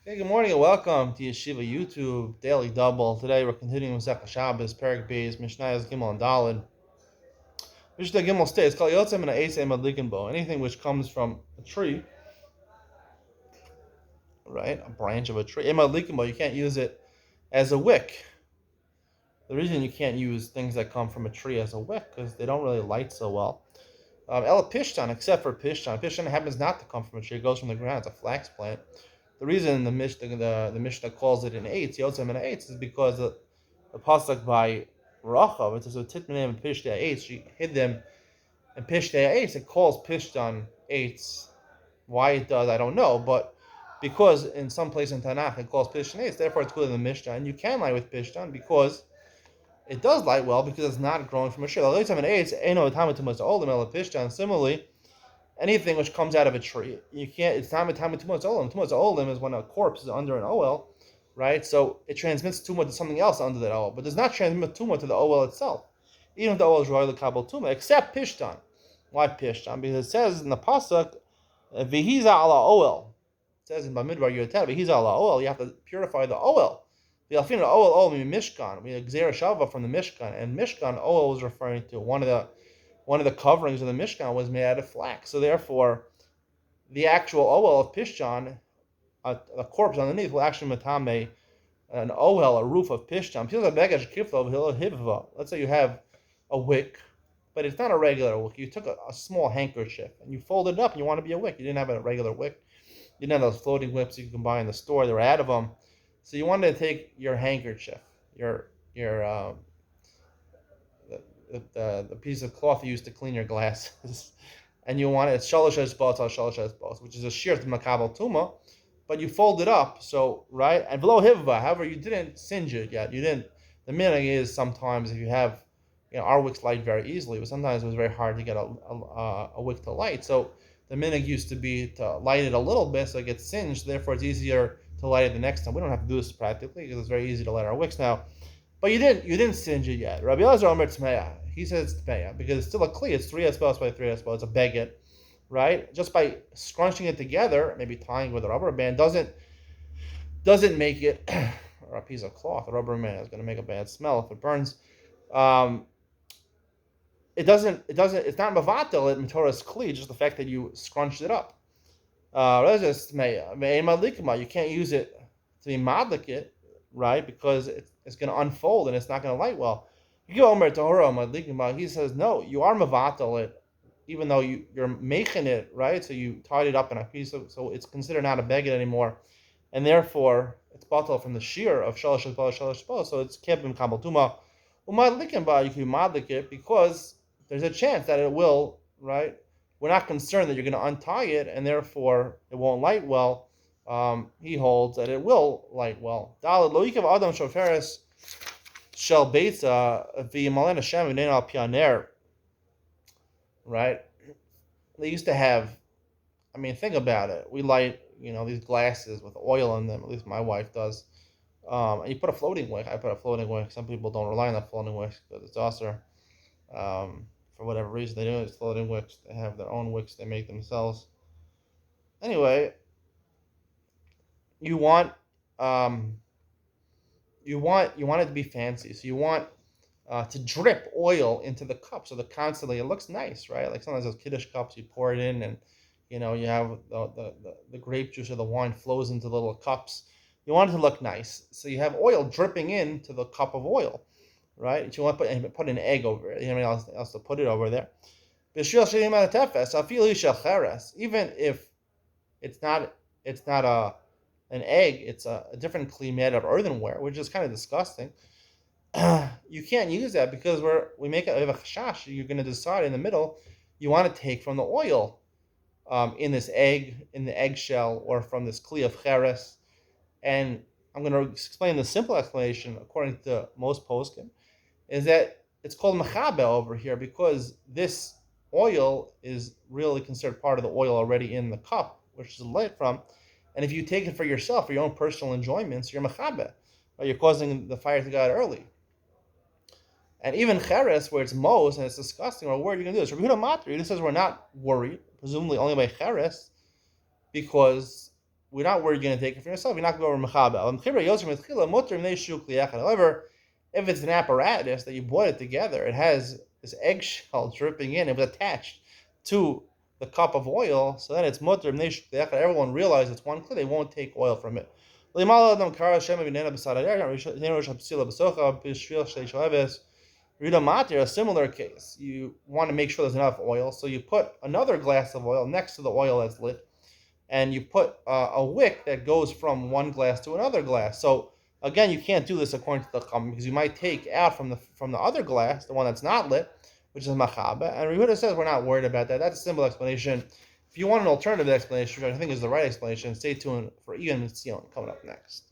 Okay, good morning and welcome to Yeshiva YouTube Daily Double. Today we're continuing with Shabbos, Perek Beis, Mishnayos Gimel and Daled. Mishnah Gimel states, "Kol yotzem and eisem adlikin bo." Anything which comes from a tree, right, a branch of a tree, em adlikin bo, you can't use it as a wick. The reason you can't use things that come from a tree as a wick because they don't really light so well. Ela pishtan, except for pishtan. Pishtan happens not to come from a tree; it goes from the ground. It's a flax plant. The reason the Mishnah calls it an eitz, yotzem and eitz, is because the pasuk by Rachav, it says, "Titmanim and Pishtei eitz." She hid them in Pishtei eitz. It calls Pishtan eitz. Why it does, I don't know, but because in some place in Tanakh it calls Pishtan eitz, therefore it's good in the Mishnah, and you can lie with Pishtan because it does light well because it's not growing from a tree. Similarly, anything which comes out of a tree, you can't. It's not mitamet tumas olim. Tumas olim is when a corpse is under an oel, right? So it transmits tumah to something else under that oel, but does not transmit tumah to the oel itself, even if the oel is royal kabel tumah, except pishtan. Why pishtan? Because it says in the pasuk, "V'hiza ala oel." It says in Bamidbar Yoter, "V'hiza ala oel." You have to purify the oel. The alfin oel mishkan. We xera shava from the mishkan, and mishkan oel was referring to one of the coverings of the Mishkan was made out of flax. So therefore, the actual oel of Pishjan, a corpse underneath, will actually matame an oel, a roof of Pishjan. Let's say you have a wick, but it's not a regular wick. You took a small handkerchief and you folded it up and you want to be a wick. You didn't have a regular wick. You didn't have those floating wicks you can buy in the store. They were out of them. So you wanted to take your handkerchief, your the piece of cloth you use to clean your glasses, and you want it shalosh esbos, which is a shear to makabel tuma, but you fold it up, so right, and below hivva. However, you didn't singe it yet. You didn't. The minhag is sometimes if you have, our wicks light very easily, but sometimes it was very hard to get a wick to light. So the minhag used to be to light it a little bit so it gets singed. Therefore, it's easier to light it the next time. We don't have to do this practically because it's very easy to light our wicks now. But you didn't singe it yet. Rabbi Elazar Omer Tmeya. He says it's Tmeya because it's still a kli. It's 3 espos by 3 espos. It's a beged, right? Just by scrunching it together, maybe tying with a rubber band, doesn't make it, or a piece of cloth. A rubber band is going to make a bad smell if it burns. Um, it doesn't. It's not mavatel it mitoras kli. Just the fact that you scrunched it up. That's Tmeya. You can't use it to be madlik it, right? Because it's going to unfold and it's not going to light well. You go Omer Tahora, he says, no, you are Mavatal it, even though you're making it, right? So you tied it up in a piece, so it's considered not a beged anymore. And therefore, it's batal from the shear of Shalosh Shalosh. So it's Kebim Kabal Tuma. You can madlik it because there's a chance that it will, right? We're not concerned that you're going to untie it and therefore it won't light well. He holds that it will light well. Daled lo yikav adam shoferes shel beitza v'yimalen Hashem v'nein al pianer. Right? They used to have. I mean, think about it. We light, these glasses with oil in them. At least my wife does. And you put a floating wick. I put a floating wick. Some people don't rely on that floating wick because it's also, for whatever reason, they do. It's floating wicks. They have their own wicks they make themselves. Anyway, you want it to be fancy, so you want to drip oil into the cup so that constantly it looks nice, right? Like sometimes those kiddush cups, you pour it in and you have the grape juice or the wine flows into little cups. You want it to look nice, so you have oil dripping into the cup of oil, right? You want to put an egg over it. Anybody else to put it over there? Even if it's not an egg, it's a different kli made of earthenware, which is kind of disgusting. You can't use that because we make it a chashash. You're going to decide in the middle, you want to take from the oil in this egg, in the eggshell, or from this kli of cheres. And I'm going to explain the simple explanation, according to most poskim, is that it's called mechabe over here because this oil is really considered part of the oil already in the cup, which is lit from. And if you take it for yourself, for your own personal enjoyments, you're mechabe, right? You're causing the fire to go out early. And even cheres, where it's mos and it's disgusting, or where are you going to do this? Rabbi Huda Matri, he says we're not worried, presumably only by cheres, because we're not worried you're going to take it for yourself. You're not going to go over mechabel. However, if it's an apparatus that you bought it together, it has this eggshell dripping in, it was attached to the cup of oil, so then it's mutter. Everyone realizes it's one kli, they won't take oil from it. A similar case. You want to make sure there's enough oil, so you put another glass of oil next to the oil that's lit, and you put a wick that goes from one glass to another glass. So again, you can't do this according to the Chum, because you might take out from the other glass, the one that's not lit, which is Machaba. And Rehuda says we're not worried about that. That's a simple explanation. If you want an alternative explanation, which I think is the right explanation, stay tuned for Ian and Sion coming up next.